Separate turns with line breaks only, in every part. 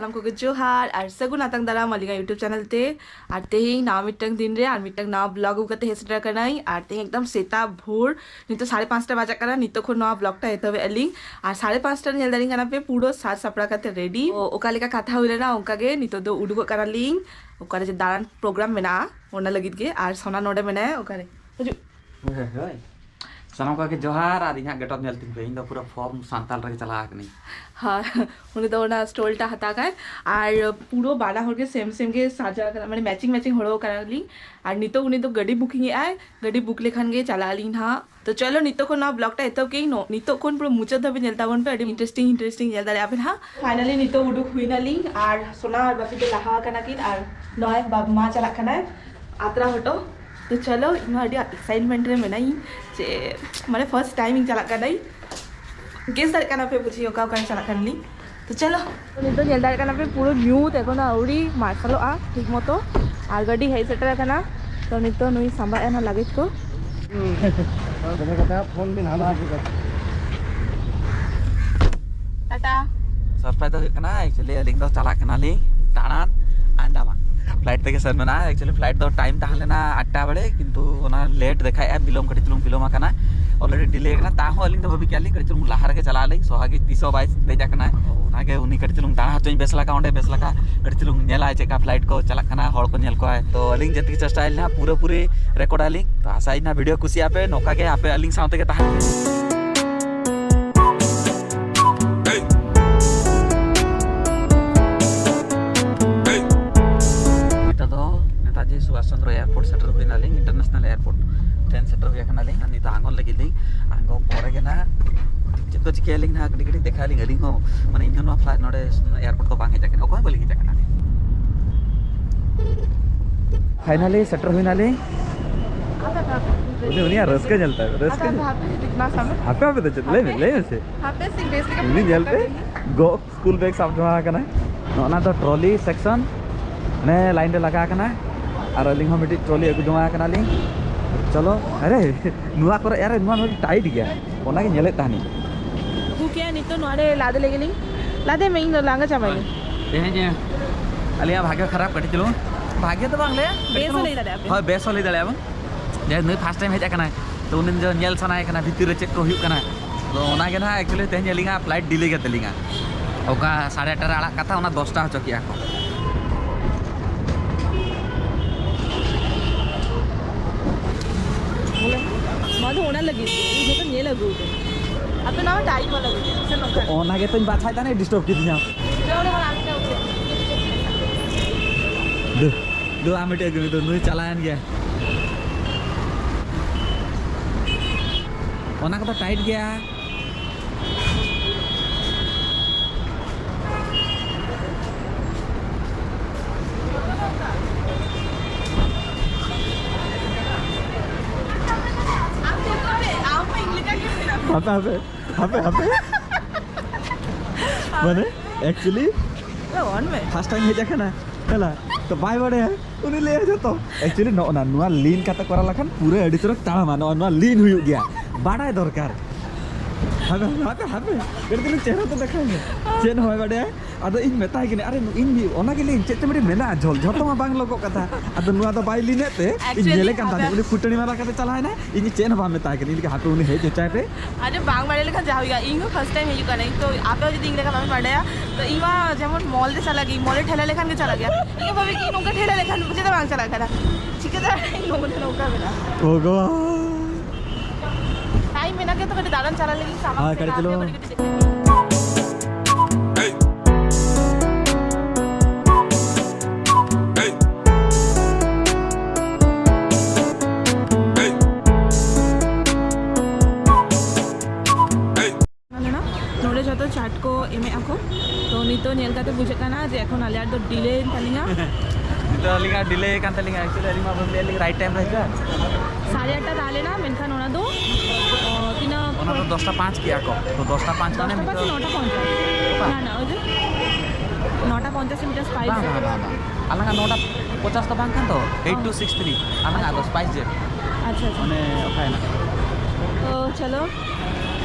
सानाम को जोहार और सगुन आतंग दारा मलिका यूट्यूब चैनल ते और तेही ना मिटंग दिन रे और मिटंग ना ब्लॉग उगते हे सेटर करनाई और तेही एकदम सेता भोर नितो 5:30 बाजा करा नितो खो ना ब्लॉग टा हेतबे अली और 5:30 नेल दारिंग कना पे पूरो साज सपड़ा काते रेडी ओका लेका कथा हुइले ना ओका गे नितो दो उडुगो करा लिंग ओका जे दारान प्रोग्राम मेना ओना लगित गे और सोना नोडे मेना ओका रे हजू
सानाम को जोहार और इहा गेटअप नेलतिन पे इन द पूरा फॉर्म सांताल रे चला आकनी
हाँ उन्हें तो ना स्टोलटा हता का और पूरो बाड़ा होर के सेम के साजा माने मैचिंग होड़ो कराली और नितो उन्हें तो गड्डी बुकिंग आए गड्डी बुक लेखन गे चला ली हाँ तो चलो नितो को ना ब्लॉगटा एतो के नो नितो कोन पूरा मुचा धबे नेलता वन पे इंटरेस्टिंग नेल दारे आपन हाँ फाइनली नितो उडुक हुइना ली और सोना और बाकी तो लहा कना किन और नय बाब मा चला कना आत्रा हटो तो चलो इमा अडी एक्साइटमेंट रे मेनाई जे माने फर्स्ट टाइम इन चला कनाई गेस दारे कना पे बुझी ओका ओका चला करली तो चलो नितो नेल दारे कना पे पूरो न्यू देखो ना उड़ी मार्शलो आ ठीक मतो और गाड़ी है सेटर कना तो नितो नुई संबा एना लगेज को
देखा कथा फोन भी नाला
टाटा
सरप्राइज तो कना एक्चुअली अलिंग दो चला कना ली टाणान अंडमान फ्लाइट तक सर मेना एक्चुअली फ्लाइट तो टाइम ताहलेना 8टा बड़े किंतु ओना लेट देखाय बिलोम कटी तुलुम बिलोम आकना ऑलरेडी डिले कना ताहो अलिंग दो भाभी के अलिंग कटी तुलुम लाहार के चला ली सोहागी 322 देजा कना ओना के उनी कटी तुलुम दाणा हचोኝ बेसला का ओंडे बेसला का कटी तुलुम नेला चेका फ्लाइट को चला कना हड़ को नेल को आए तो अलिंग जति चेष्टा आइल ना पूरे रिकॉर्ड आलिंग तो आशा इना वीडियो खुशी आपे नोका के आपे अलिंग साउते के ताहा सुभाष चंद्र एयरपोर्ट सेटर हुईना लिंग इंटरनेशनल एयरपोर्ट ट्रेन सेटर हुई कना लिंग अनि तो आंगन लगी लिंग आंगो पोरे के ना चेक को चिके लिंग ना कडी देखा लिंग लिंग हो माने इन नो फ्लाइट नोडे एयरपोर्ट को बांगे जाके ओको बोली जाके फाइनली सेटर हुईना लिंग उन्हें उन्हें रस के चलता है रस के
इतना समय
हापे तो चल ले से
हापे सिंग बेसिक
उन्हें जल पे गो स्कूल बैग सब जमा कना ओना तो ट्रॉली सेक्शन ने लाइन रे लगा कना और अलिंग हम मिट्टी ट्रॉली अगु जमा कना लिंग चलो अरे नुआ कर यार नुआ नोडी टाइट गया ओना के नेले तानी
तू क्या नितो नोडे लादे लेगे लिंग लादे में इन लांगा चामाई
देहे जे अलिया भाग्य खराब कटी चलो भाग्य तो बांगले
बेस ले दादे आप
हां बेस ले दले अब जे नई फर्स्ट टाइम हेज कना तो उन जो नेल सनाय कना भीतर रे चेक को हुई कना तो ओना के ना एक्चुअली तेहे लिंगा फ्लाइट डिले के तलिंगा ओका 8:30 रे आड़ा कथा ओना 10टा हो चकिया को
मादो ओना लगी ये तो ने लगो अब तो ना टाइम वाला लगे से नोका
ओना के तन बाछाय ताने डिस्टर्ब की दिया
जोड़े वाला आके उठे
दो आमिटे के तो नई चलायन गया ओना का तो टाइट गया हापे माने एक्चुअली
वन में
फर्स्ट टाइम हे जाके ना हला तो बाय बड़े है उनी ले जा तो एक्चुअली ना नुआ लीन काते करा लखन पूरे अडी तरक ताळा मानो नुआ लीन हुई गया बाडाय दरकार हापे कर चेहरा तो देखाएंगे चेन होय बड़े आदो इन मेताय कि अरे इन भी ओना के लिए चेते मेरी मेना झोल झोतो मा बांग लोको कथा आदो नुआ तो बाय लीने ते इन जेले कान ताने उनी फुटणी मारा काते चलाय ना इन चेन बा मेताय कि इनके हाथ उनी हे जेचाय पे
अरे बांग मारे लेखा जाहुगा इंगो फर्स्ट टाइम हेजु कने तो आपे जदी इंगले का बांग मारया तो इवा जेमन मॉल दे चला गई मॉल ठेला लेखन के चला गया इके भाभी की नोका ठेला लेखन मुझे तो बांग चला गया ठीक है नोका मेरा
भगवान
टाइम में ना के तो कटे दारन चला लेगी सामान
हां कर चलो
नोड़े जो चाट को एमे आको तो नितो नेल काते बुझे काना जे एखन आलियार तो डिले तालिंगा
तो लिंगा डिले कान तालिंगा एक्चुअली अलिमा बमले लिंग राइट टाइम रहगा
8:30 ताले ना मेनखान ओना दो तीना
ओना तो 10:05 किया को तो 10:05 माने
9:50 ना ओजे 9:50 मीटर स्पाइस
अलंगा 9:50 तो बांग कान तो 8263 अलंगा तो स्पाइस जे
अच्छा
माने ओखाय ना
तो चलो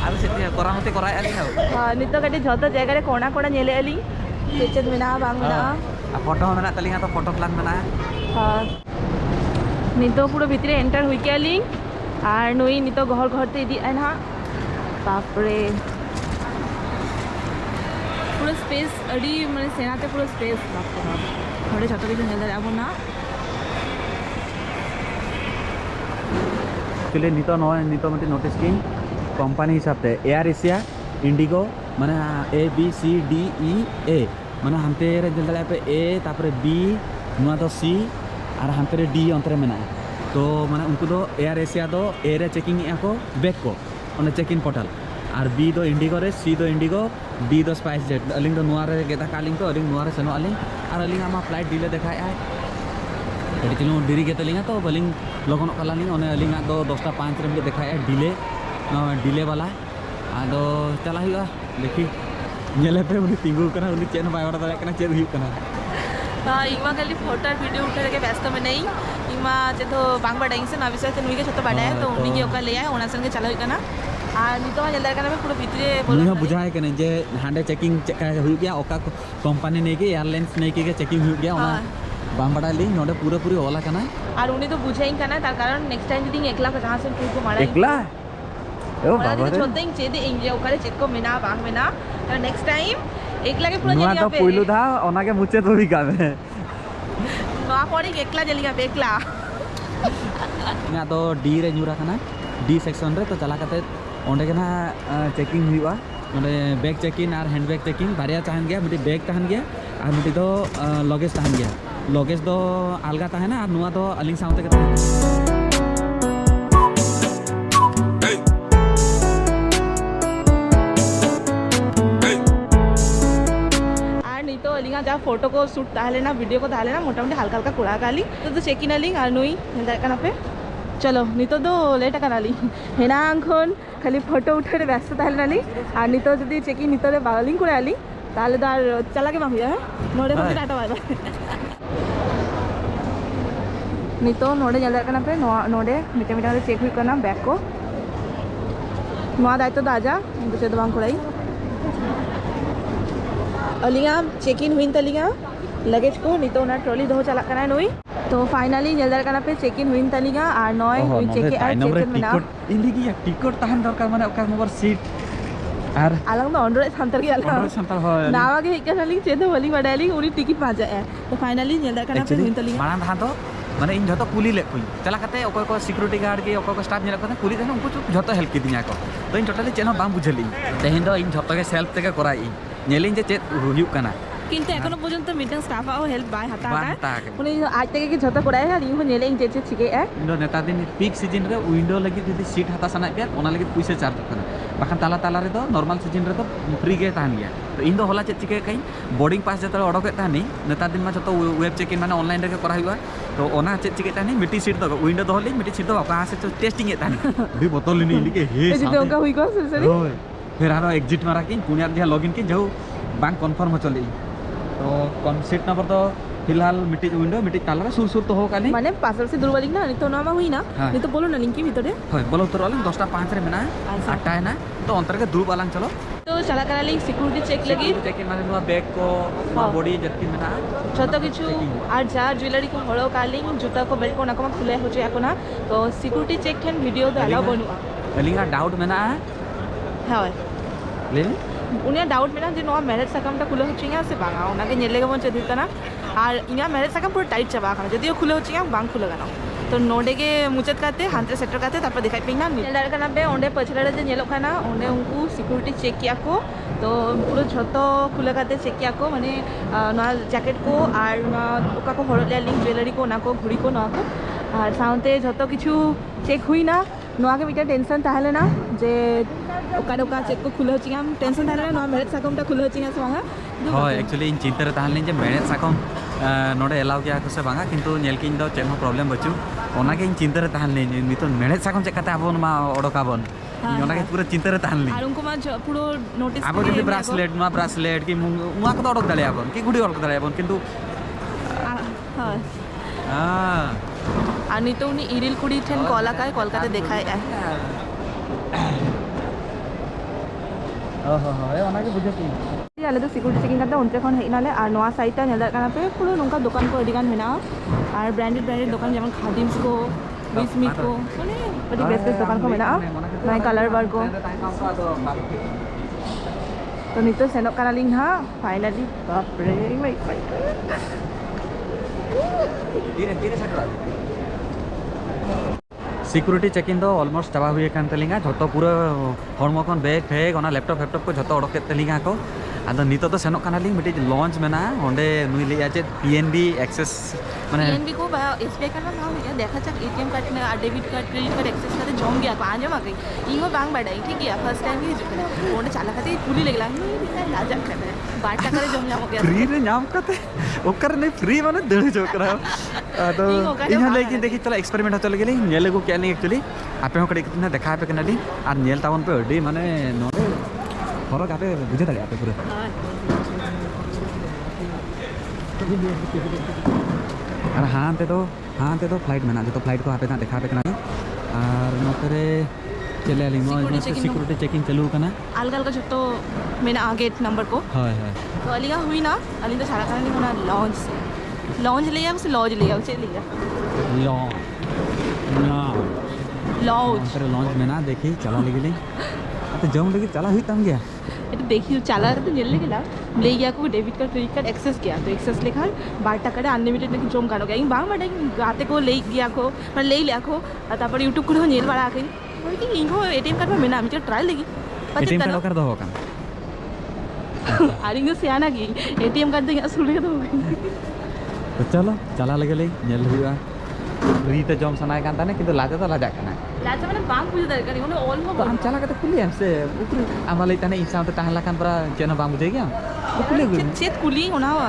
आरो सेति करामते कराय आली हाउ
हां नितो कटे जतो जगह रे कोणा कोणा नेले आली चेचेद मेना बांग मेना
फोटो में तलिंगा तो फोटो प्लान में
हाँ नितो पूरा भितरे एंटर हुई के ली और नुई नितो घर घर ते इदी ना बापरे पूरा स्पेस अड़ी माने सेनाते पूरा स्पेस बापरे थोड़े छोटो किछु नेल दाबो ना
एक्चुअली नितो मते नोटिस की कंपनी हिसाब से एयर एशिया इंडिगो माने A B C D E ए माने हमते रे जल दाले पे ए तापर बी नुआ दो सी और हमते रे डी अंतरे मेना तो माने उनको दो एयर एशिया दो ए रे चेकिंग को बैक को ओने चेक इन पोर्टल और बी दो इंडिगो रे सी दो इंडिगो डी दो स्पाइस जेट अलिंग दो नुआ रे गेदा कालिंग तो अलिंग नुआ रे सनो अलिंग और अलिंग आमा फ्लाइट डिले देखाय आय कड़ी चिलो डिरी के तलिंगा तो बलिंग लगन कलालिंग ओने अलिंग दो 10:05 रे देखाय डिले डिले वाला आदो चला हुआ देखी नेले पे उनी तिंगु कना उनी चेन बाय वाला दाले कना चेन हुई कना
इमा खाली फोटो वीडियो उठे के व्यस्त में नहीं इमा जे तो बांग बडाई से ना विषय से नुई के छोटो बडाय तो उनी के ओका ले आए ओना संगे चला हुई कना आ नितो जल्दी करना में पूरा भीतरे बोल
नुई बुझाए कने जे हांडे चेकिंग चेका हुई गया ओका कंपनी ने के एयरलाइंस ने के चेकिंग हुई गया ओना बांग बडा ली नोडे पूरा पूरी होला कना और
उनी तो बुझाई कना तार कारण नेक्स्ट टाइम यदि एकला का जहां से को मारा
एकला ओ बाबा रे
छोटे चेदे इंजे ओकारे चेक को मेना बांग मेना तो नेक्स्ट टाइम एकला के पूरा
नुआ तो पहिलो था ओना के मुचे तो भी गावे
नुआ पड़ी एकला जलिया एकला
ना तो डी रे नुरा कना डी सेक्शन रे तो चला कते ओंडे के ना चेकिंग हुआ ओंडे बैग चेकिंग और हैंड बैग चेकिंग बारिया तहन गया मिटी बैग तहन गया और मिटी तो लगेज तहन गया लगेज दो अलगा तहना और नुआ तो अलिंग साउते के तहन
जहाँ फोटो को शूट ताहले ना वीडियो को ताहले ना मोटा मोटी हल्का हल्का कुड़ा काली तो चेक इन आली और नुई हेल्दा पे चलो नितो दो लेट काली हेना खन खाली फोटो उठे व्यस्त ताहले नाली और नितो जदि चेक इन नितो रे बालिंग करे आली ताहले तो चला के बांग है नोडे को टाटा बाय बाय नितो नोडे जल्दा करना पे नोडे मिटे मिटे चेक हुई करना बैग को नोआ दायित्व तो आजा दूसरे तो बांग कुड़ाई अलिंगा चेक इन हुई तलिंगा लगेज को नितो ना ट्रॉली दो चला करना नुई तो फाइनली जल्दी करना पे चेक इन हुई तलिंगा और नॉय हुई चेक इन चेक में ना
इलिगी टिकट तहन दरकार माने ओका नंबर सीट आर
अलग में ऑनरोड संतर के अलग
संतर हो
नावा के हिका नलिंग चेदो बोली बडाली उनी टिकट पा जाए तो फाइनली जल्दी करना पे हुई तलिंगा
माना था तो माने इन जतो कुली ले कोई चला कते ओको को सिक्योरिटी गार्ड के ओको को स्टाफ ने रखते कुली देन उनको जतो हेल्प की दिया को तो इन टोटली चेनो बाम बुझली तेहिन दो इन जतो के सेल्फ ते कराई नेलिंग जे चेत हुयु कना
किंतु एखोनो पर्यन्त मिटिंग स्टाफ आओ हेल्प बाय हता उनी आज तक के जतो कराय है इहो नेलिंग जे जे छिके है
इनो नेता दिन पीक सीजन रे विंडो लगी जदी सीट हता सना पे ओना लगी पैसा चार्ज कना बाखान ताला ताला रे तो नॉर्मल सीजन रे तो फ्री के तान गया तो इन दो होला चेत छिके कई बोर्डिंग पास जतो ओडोके तानी नेता दिन मा जतो वेब चेक इन माने ऑनलाइन रे करा हुआ तो ओना चेत छिके तानी मिटी सीट दो विंडो दो होली मिटी सीट दो कहां से तो टेस्टिंग ए तानी भी बोतल नी लिके हे
साथे उनका हुई को सरी
फिर आरो एग्जिट मारा की पुनिया दिया लॉगिन की जो बैंक कंफर्म हो चली तो सीट नंबर तो फिलहाल मिट्टी विंडो मिट्टी ताला सुर सुर तो हो काली
माने पासल से दूर वाली ना तो नामा हुई ना नहीं तो बोलो ना लिंक की भीतर
होय बोलो तो वाला 10:05 रे मेना 8 है ना तो अंतर के दूर वाला चलो
तो चला करा लिंक सिक्योरिटी चेक लगी
चेक इन माने नुआ बैग को बॉडी जत्ती मेना
छोटो किछु और जा ज्वेलरी को हळो कालिंग जूता को बेल्ट को ना को खुले हो जे को ना तो सिक्योरिटी चेक ठन वीडियो तो अलाउ बनु
अलिंगा डाउट मेना
हाय
ले
उन्हें डाउट मेना जे नो मैरिज सकम ता खुले होचिंगा से बांगा उना के नेले के मन चदिता ना और इना मैरिज सकम पूरा टाइट चबा खाना जदियो खुले होचिंगा बांग खुले गाना तो नोडे के मुचत काते हांते सेटर काते तापर दिखाई पेना नेलदार का पे ओंडे पछलाडे जे नेलो खाना ओंडे उनको सिक्योरिटी चेक किया को तो पूरा झतो खुले काते चेक किया को माने ना जैकेट को और ना ओका को हरले लिंक ज्वेलरी को ना को घुड़ी को ना को और साउंते झतो किछु चेक हुई ना नोआ के मिटा टेंशन ताहले ना जे ओका ओका चेक को खुले होचिंगा टेंशन ताहले ना मैरिज सकम ता खुले होचिंगा से बांगा
हो एक्चुअली इन चिंता रे ताहले जे मैरिज सकम नोडे एलाउ किया को से बांगा किंतु नेल किन दो चेन प्रॉब्लम बचु ओना के इन चिंता रे ताहले नितो मैरिज सकम चेकाते आबोन मा ओडोकाबोन ओना के पूरा चिंता रे ताहले
और उनको मा पूरो नोटिस
आबो जे ब्रेसलेट मा ब्रेसलेट की मुआ को ओडोक दले आबोन की गुडी ओडोक दले आबोन किंतु
हां आणि तो उनी इरिल कुडी ठेन कोला काय कोलकाता देखाय
ओहो हो ए ओना के बुझे की
आले तो सिक्योरिटी चेकिंग करते उनते खन हेनाले और नोआ साइड ता नेल दार पे पुरो नोंका दुकान को अडिगान मेना और ब्रांडेड दुकान जेमन खादिम्स को विस्मी को माने बड़ी बेस्ट दुकान को मेना नाय कलर बार को तो नितो सेनक कानालिंग हा फाइनली बाप रे माय
सिक्योरिटी चेकिंग दो ऑलमोस्ट चाबा हुए कान तलिंगा झोटो पूरा हॉर्मो कौन बैग फैग ओना लैपटॉप को झोटो ओडोक तलिंगा को आदो नितो तो सेनक कानालिंग मिटी लॉन्च मेना ओंडे नुई लिया जे पीएनबी एक्सेस माने
पीएनबी को एसबीआई का नाम है देखा चक एटीएम कार्ड ने debit card credit card access करते जम गया आजम आ गई इहो बांग बाडाई ठीक है फर्स्ट टाइम ही जुकने ओंडे चाला खाते पुली लगला लाजा करे 12 टाका रे जम जाम गया
फ्री रे नाम कते ओकर ने फ्री माने दड़ जोकरा तो इहा लेकिन देखि चला एक्सपेरिमेंट हो चले गेली नेले को क्या नहीं एक्चुअली आपे हो कड़ी कितना देखा पे कनाली और नेल टाउन पे अडी माने नोडे फरक आपे बुझे दाड़े आपे पूरे और हां ते तो फ्लाइट मेना जो फ्लाइट को आपे ना देखा पे कनाली और नोकरे चले आली नो सिक्योरिटी चेकिंग चालू कना
अलग अलग जतो मेना आगे नंबर को
हाय हाय
तो अलिया हुई ना अली तो सारा कानी होना लॉन्च ले या लॉज ले या चले लिया लॉन्च
तेरे लॉन्च में ना देखी चला ले गेली तो जम लगी चला हुई तम गया
এটা দেখি চালার তো নেলে গেলাম ले गया को debit card credit card access किया तो एक्सेस लेखा 12 টাকা रे अनलिमिटेड लेकिन जोम गानो गया बांग बाडा गाते को ले गया को पर ले लिया को तापर यूट्यूब को नेल बड़ा आके ओई कि इनको एटीएम कार्ड में मेना हम ट्रायल लगी
एटीएम कार्ड कर दो होकन
आरिंग से आना की एटीएम कार्ड दे सुले दो
तो चलो चला ले गेली नेल हुआ रीते जम सनाय कान ताने किंतु लाजा तो लाजा काना
लाजा माने बांग पूजा दरकार ओने ऑलमोस्ट
तो हम चला के खुली हमसे ऊपर आमाले ताने इंसान तो ताहला कान पूरा केना बांग बुझे गया खुली
चेत कुली होना हुआ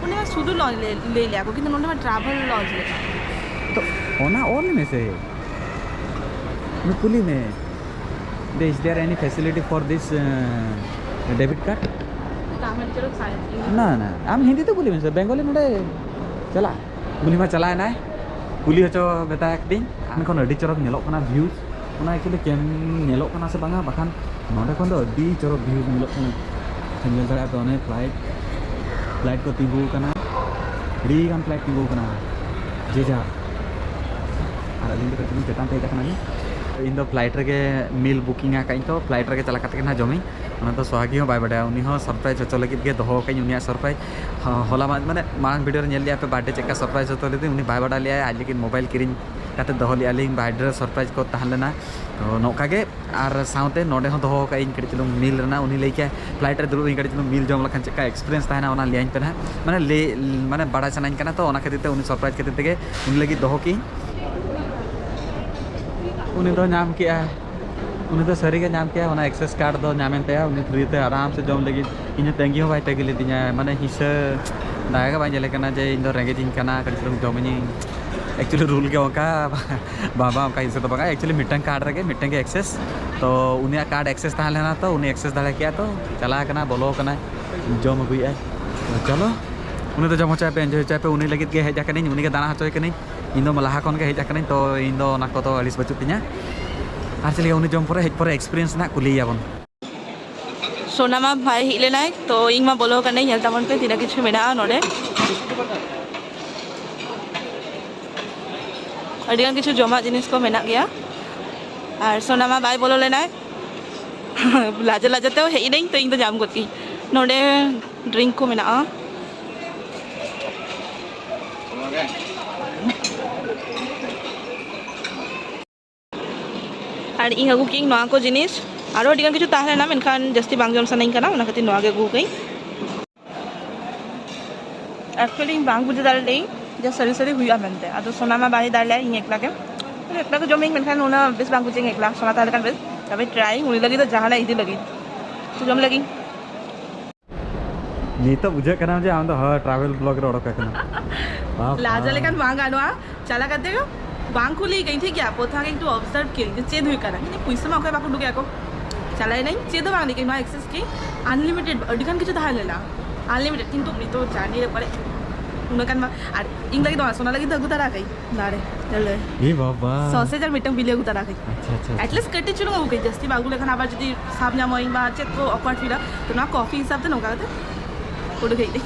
उन्हें सुदू लॉन्च ले लिया को किंतु उन्होंने ट्रैवल लॉन्च ले
तो होना ऑल में से कुली में is there any facility for this debit card ना ना हम हिंदी तो कुली में से बंगाली नोडे चला कुली में चला ना कुली हचो बेटा एक्टिंग आन कोन अडी चरक नेलो कना व्यूज ओना एक्चुअली केम नेलो कना से बांगा बखान नोडे कोन दो अडी चरक व्यूज नेलो कना सिंगल जड़ा तो ने फ्लाइट को तिंगु कना री गान फ्लाइट तिंगु कना जे जा आर अलिंग के तुम चेतान ते कना इन दो फ्लाइट रे मिल बुकिंग आ कई तो फ्लाइट रे चला कते ना जमी ओना तो स्वागी हो बाय बडा उनी हो सरप्राइज चो लगी के दहो कई उनिया सरप्राइज होला माने मांग वीडियो रे नेल लिया पे बर्थडे चेक का सरप्राइज तो लेते उनी बाय बडा लिया आज लेकिन मोबाइल किरिंग काते दहो लिया लिंग बर्थडे सरप्राइज को तहलेना तो नोका के आर साउते नोडे हो दहो कई कड़ी चलू मिल रना उनी लेके फ्लाइट रे दुरु कड़ी चलू मिल जम लखन चेक का एक्सपीरियंस ताना ओना लियाइन पे ना माने बड़ा चनाइन कना तो ओना खातिर ते उनी सरप्राइज खातिर ते उनी लगी दहो की उनी तो नाम किया उन्हें तो सरी के नाम किया उन्हें एक्सेस कार्ड दो नामें पे उन्हें फ्री ते आराम से जम लगी इन्हें तेंगी हो भाई तेगी लेती हैं माने हिस्से दाया का भाई जले करना चाहिए इन दो रेंगे जिन करना कर चलो जमीनी एक्चुअली रूल के होगा बाबा उनका हिस्से तो बगा एक्चुअली मीटिंग कार्ड रखे मीटिंग के एक्सेस तो उन्हें कार्ड एक्सेस था लेना तो उन्हें एक्सेस दाया किया तो चला करना बोलो करना जम हुई है चलो उन्हें तो जम चाहे पे एंजॉय चाहे पे उन्हें लगे के हेजा करनी उन्हें के दाना हचोय करनी इन दो मलाहा कौन के हेजा करनी तो इन दो नाको तो अलिस बचुत तिnya আর চলে উনি জম পরে হেজ পরে এক্সপেরিয়েন্স না কুলি যাবন
सोनामा भाई हिले ना तो इंगमा बोलो करने हेल्ता मन पे तीना किछु मेना नोडे अडिगान किछु जमा जिनिस को मेना गया और सोनामा भाई बोलो लेना लाजा लाजाते हे नहीं तो इंग तो जाम गोती नोडे ड्रिंक को मेना और इंग अगू किंग नोआ को जिनिस आरो अडिगान किछु ताहले ना मेनखान जस्ती बांग जम सनाइन कना ओना खातिर नोआ के गु गई एक्चुअली बांग बुझे दाल दे जे सरी सरी हुआ मनते आ तो सोनामा बाही दाल इन एकला के जमिंग मेनखान ओना बेस बांग बुझे एकला सोना ताहले कान बेस तबे ट्राई उनी लगी तो जहाना इदी लगी तो जम लगी
नी तो बुझे कना जे हम तो ह ट्रैवल ब्लॉगर ओडक कना
लाजा लेकन बांग आनवा चला करते हो बांग खुली गई थी क्या पोथा के तो ऑब्जर्व किया चेद हुई करा कि पैसा माके बाकु डुगे को चलाए नहीं चेद बांग के मा एक्सेस की अनलिमिटेड अडिगान किछु दाहा लेला अनलिमिटेड किंतु तो जानी रे परे उनकान और इंग लगी तो सोना लगी तो गुतारा गई नारे चलो
ए बाबा
सॉसेज और मिटंग बिले उतारा के
अच्छा अच्छा
एटलीस्ट कटे चलो ओके जस्ती बागुले खाना आबार जदि साब नामोइंग बा चेक को ऑकवर्ड फील तो ना कॉफी हिसाब से नोका उड़ गई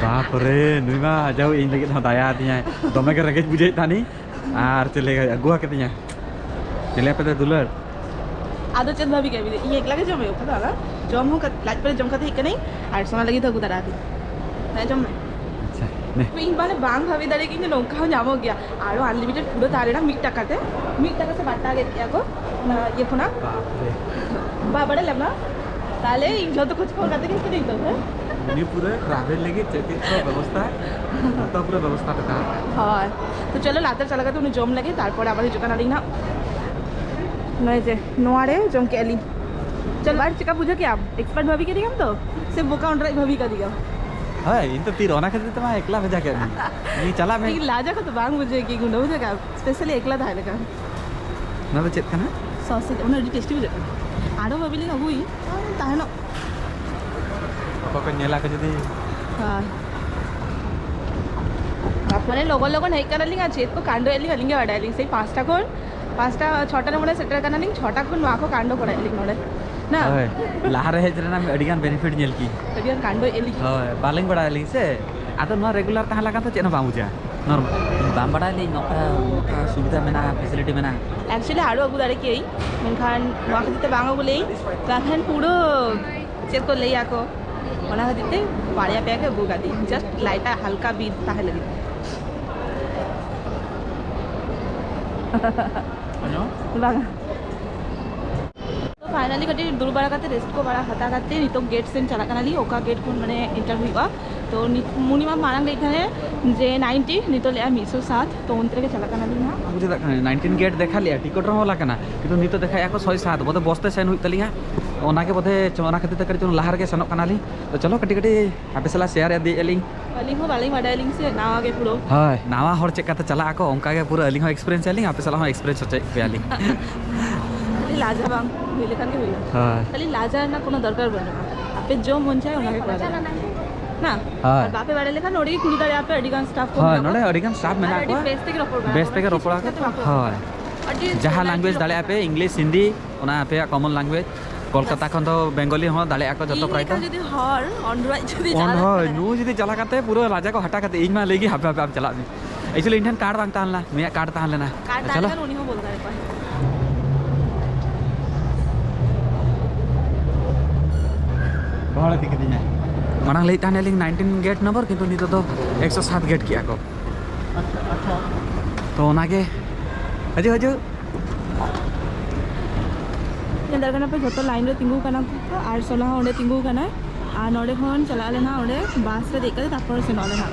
बाप रे नुमा जाओ इन लगे दाया दिया दमे के रगेज बुझे तानी आर चले अगुआ के दिया चले पे दुलर
आदो चंद भाभी के भी ये एक लगे जमे ओका दादा जम हो लाज पर जम का थे नहीं और सोना लगी था उतारा दी मैं जम
अच्छा ने
इन बारे बांग भाभी दारे कि नौका जामो गया आरो अनलिमिटेड पूरा तारेड़ा मिट टाका से बाटा गया को ये फोना
बाप रे
बा बड़े लगना ताले इन जो तो कुछ को करते कि नहीं तो है
ini पूरा ट्रैवल लगे चेकिंग का व्यवस्था तो पूरा व्यवस्था था
हाँ तो चलो लातर चला गया तो उन्हें जम लगे तारपर आबार जोकान आली ना नय जे नोआरे जम के आली चल बाहर चेकअप बुझे क्या एक्सपर्ट भाभी के दिया हम तो सिर्फ बोका ऑनराइट भाभी का दिया
हां इन तो तीर होना खातिर तमा एकला भेजा के ये चला मैं
लाजा का तो बांग बुझे की गुंडा बुझे का स्पेशली एकला था लेका
ना तो चेक करना
सॉसेज उन्हें टेस्टी बुझे आरो भाभी ले हुई ताहनो
को नेला के जदी
हां अपने लोगों नहीं करली चेत को कांडो एली अलिंगे वाडाली से 5टा कोन 5टा 6टा ने सेटर करना लिंग 6टा कोन वा को कांडो पड़ाली नोडे ना
ओए लाहार हे जरा ना अडिगान बेनिफिट नेल की
अडिगान कांडो एली
ओए बालिंग बडाली से आतो ना रेगुलर ताहा लगा तो चेना बामुजा नॉर्मल बाम बडाली नोका सुविधा मेना फैसिलिटी मेना
एक्चुअली आरो अगु दारे की मेनखान वा खते बांगो बोले ताखान पूरो चेत को ले आको ओना खते पाड़िया पे के बुगा दी जस्ट लाइटा हल्का बीट ताहे लगी बागा तो फाइनली कटी दूर बड़ा करते रेस्ट को बड़ा हता करते नितो गेट सेन चला कनाली ओका गेट को माने इंटरव्यू हुआ तो मुनिमा मारांग एखाने जे 90 नितो ले मिसो 7 तो उनतरे के चला कनाली ना
मुझे 19 गेट देखा लिया टिकट रो होला कना किंतु नितो देखा याको 6 7 बोते बसते सेन हुई तलिया ओना के बोते चोना खातिर तक चोन लहार के सनो कनाली तो चलो कटी कटी आपे सला शेयर दी एलिंग
अलिंग हो बालिंग वाडालिंग से नावा के पूरो
हाय नावा हर चेक काते चला आको ओंका के पूरा अलिंग हो एक्सपीरियंस एलिंग आपे सला हो एक्सपीरियंस होचे पे एलिंग
लाजा बांग मिले खान के हुई
हाय
खाली लाजा ना कोनो दरकार बने आपे जो मन चाहे ओना के करा ना
हाय
और बापे वाडे लेखा नोडी कुड़ी दारे आपे अडिगान स्टाफ को
हाय नोडे अडिगान स्टाफ मेना को बेस्ट पे के रोपड़ा के हाय जहां लैंग्वेज दाले आपे इंग्लिश हिंदी ओना आपे कॉमन लैंग्वेज कोलकाता खन तो बेंगली हो दाले आको जतो प्राइटा
जदी हर ऑनराइट जदी
ऑन हो नु जदी चला काते पूरा राजा को हटा काते इन मा लेगी हाप हाप चला दी एक्चुअली इंडियन कार्ड बांगता हनला मिया कार्ड ताहन लेना
चलो उनी हो बोल करे
बहड़ दिख दिया मांग ले ताने लिंग 19 गेट नंबर किंतु नितो तो 107 गेट किया को
अच्छा
तो ओना के हजू हजू
दरगाना पे जो लाइन रे तिंगू कना आर सोना ओंडे तिंगू कना आ नोडे खन चला लेना ओंडे बास रे देखे तापर से नोले ना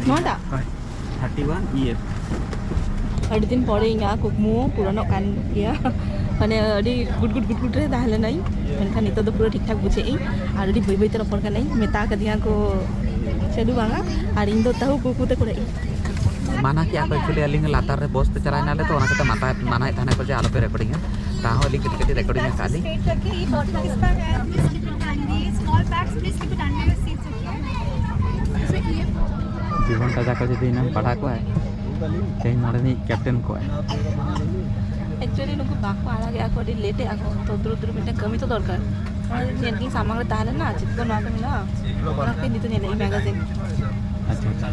नोडा
31 year
अड़ी दिन पड़े इना कुकमु पुरानो कान गया माने अड़ी गुड रे ताहले नहीं मेनखान नितो दो पूरा ठीक ठाक बुझे और अड़ी बई बई तरफ का नहीं मेता कदिया को चलू बांगा और इन दो ताहु कुकुते कोड़े
माना कि आप एक्चुअली अलिंग लातार रे बस ते चलाय नाले तो ओना कते माता माना थाने को जे आलो पे रिकॉर्डिंग ताहो अलिंग कटी कटी रिकॉर्डिंग काली जीवन टा जाको जदी ना पढ़ा को है चेन नोडनी कैप्टन को है
एक्चुअली नुकु बाको आड़ा गया को लेटे आको तो दूर मिटे कमी तो दरकार जेनकी सामान रे ताहले ना चित को ना मिला ओना के नितो नेले मैगजीन
अच्छा